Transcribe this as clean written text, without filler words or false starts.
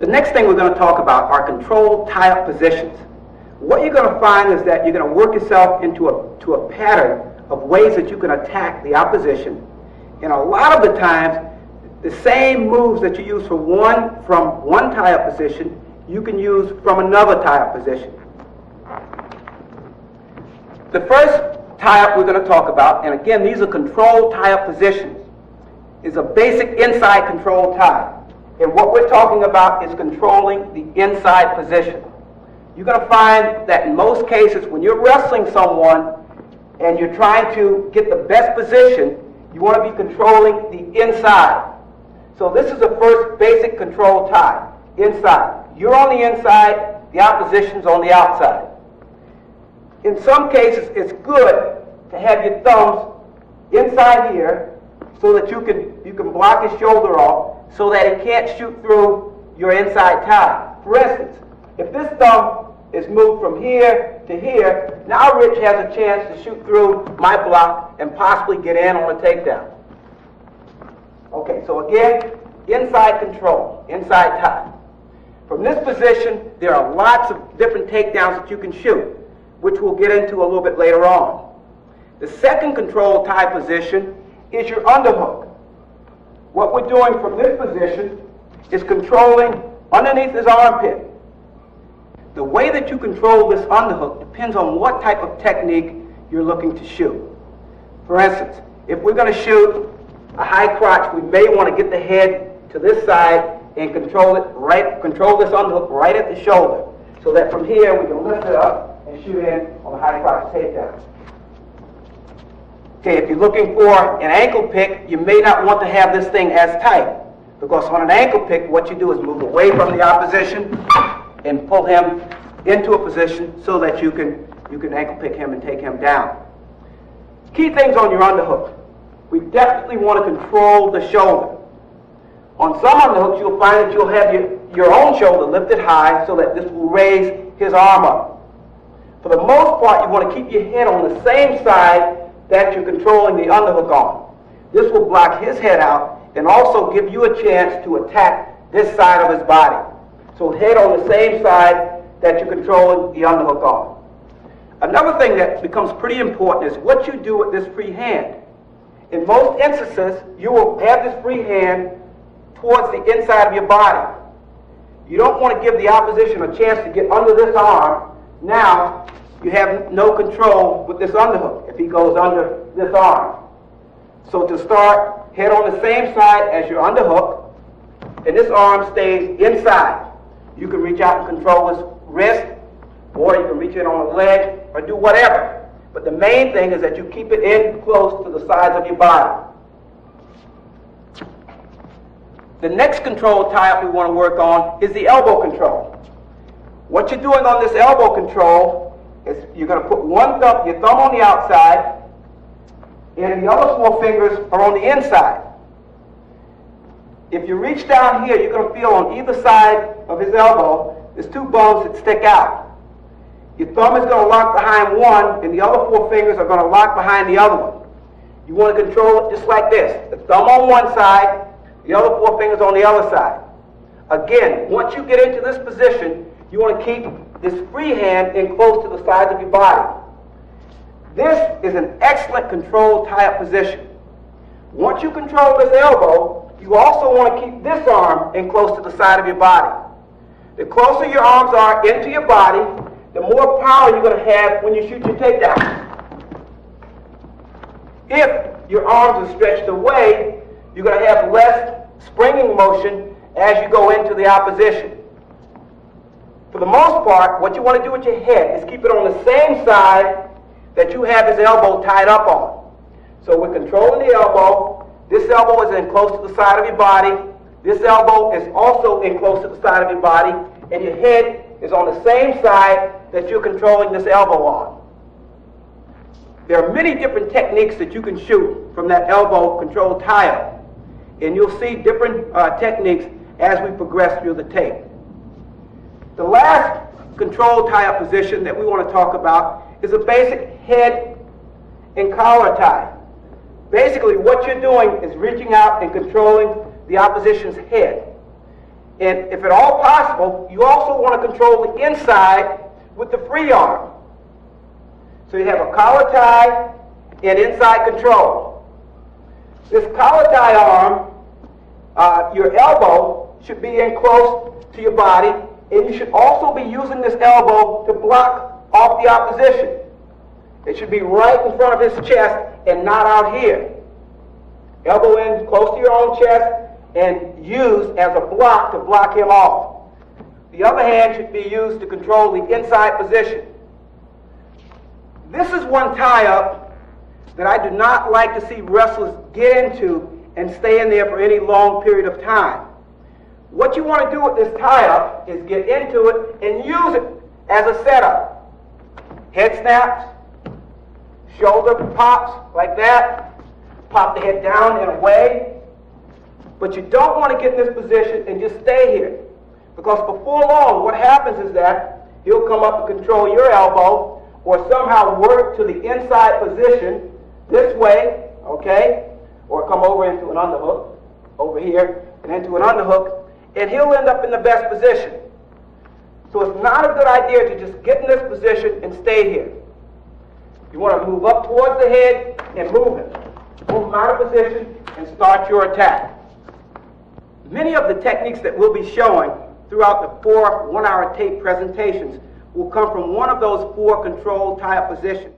The next thing we're going to talk about are controlled tie-up positions. What you're going to find is that you're going to work yourself into a pattern of ways that you can attack the opposition. And a lot of the times, the same moves that you use from one tie-up position, you can use from another tie-up position. The first tie-up we're going to talk about, and again, these are controlled tie-up positions, is a basic inside control tie. And what we're talking about is controlling the inside position. You're going to find that in most cases, when you're wrestling someone and you're trying to get the best position, you want to be controlling the inside. So this is the first basic control tie, inside. You're on the inside, the opposition's on the outside. In some cases, it's good to have your thumbs inside here so that you can block his shoulder off so that he can't shoot through your inside tie. For instance, if this thumb is moved from here to here, now Rich has a chance to shoot through my block and possibly get in on a takedown. Okay, so again, inside control, inside tie. From this position, there are lots of different takedowns that you can shoot, which we'll get into a little bit later on. The second control tie position is your underhook. What we're doing from this position is controlling underneath his armpit. The way that you control this underhook depends on what type of technique you're looking to shoot. For instance, if we're going to shoot a high crotch, we may want to get the head to this side and control this underhook right at the shoulder, so that from here we can lift it up and shoot in on the high crotch takedown. Okay, if you're looking for an ankle pick, you may not want to have this thing as tight, because on an ankle pick, what you do is move away from the opposition and pull him into a position so that you can ankle pick him and take him down. Key things on your underhook. We definitely want to control the shoulder. On some underhooks, you'll find that you'll have your own shoulder lifted high so that this will raise his arm up. For the most part, you want to keep your head on the same side that you're controlling the underhook on. This will block his head out and also give you a chance to attack this side of his body. So head on the same side that you're controlling the underhook on. Another thing that becomes pretty important is what you do with this free hand. In most instances, you will have this free hand towards the inside of your body. You don't want to give the opposition a chance to get under this arm. Now, you have no control with this underhook if he goes under this arm. So to start, head on the same side as your underhook, and this arm stays inside. You can reach out and control his wrist, or you can reach in on a leg, or do whatever. But the main thing is that you keep it in close to the sides of your body. The next control tie-up we want to work on is the elbow control. What you're doing on this elbow control is you're going to put your thumb on the outside, and the other four fingers are on the inside. If you reach down here, you're going to feel on either side of his elbow, there's two bones that stick out. Your thumb is going to lock behind one, and the other four fingers are going to lock behind the other one. You want to control it just like this. The thumb on one side, the other four fingers on the other side. Again, once you get into this position, you want to keep this free hand in close to the sides of your body. This is an excellent controlled tie-up position. Once you control this elbow, you also want to keep this arm in close to the side of your body. The closer your arms are into your body, the more power you're going to have when you shoot your takedown. If your arms are stretched away, you're going to have less springing motion as you go into the opposition. For the most part, what you want to do with your head is keep it on the same side that you have his elbow tied up on. So we're controlling the elbow. This elbow is in close to the side of your body. This elbow is also in close to the side of your body. And your head is on the same side that you're controlling this elbow on. There are many different techniques that you can shoot from that elbow control tie-up. And you'll see different techniques as we progress through the tape. The last control tie-up position that we want to talk about is a basic head and collar tie. Basically, what you're doing is reaching out and controlling the opposition's head. And if at all possible, you also want to control the inside with the free arm. So you have a collar tie and inside control. This collar tie arm, your elbow should be in close to your body, and you should also be using this elbow to block off the opposition. It should be right in front of his chest and not out here. Elbow in close to your own chest and used as a block to block him off. The other hand should be used to control the inside position. This is one tie-up that I do not like to see wrestlers get into and stay in there for any long period of time. What you want to do with this tie-up is get into it and use it as a setup. Head snaps, shoulder pops like that, pop the head down and away. But you don't want to get in this position and just stay here. Because before long, what happens is that he'll come up and control your elbow or somehow work to the inside position this way, okay? Or come over into an underhook, over here, and into an underhook, and he'll end up in the best position. So it's not a good idea to just get in this position and stay here. You want to move up towards the head and move him. Move him out of position and start your attack. Many of the techniques that we'll be showing throughout the 4 one-hour tape presentations will come from one of those 4 controlled tie-up positions.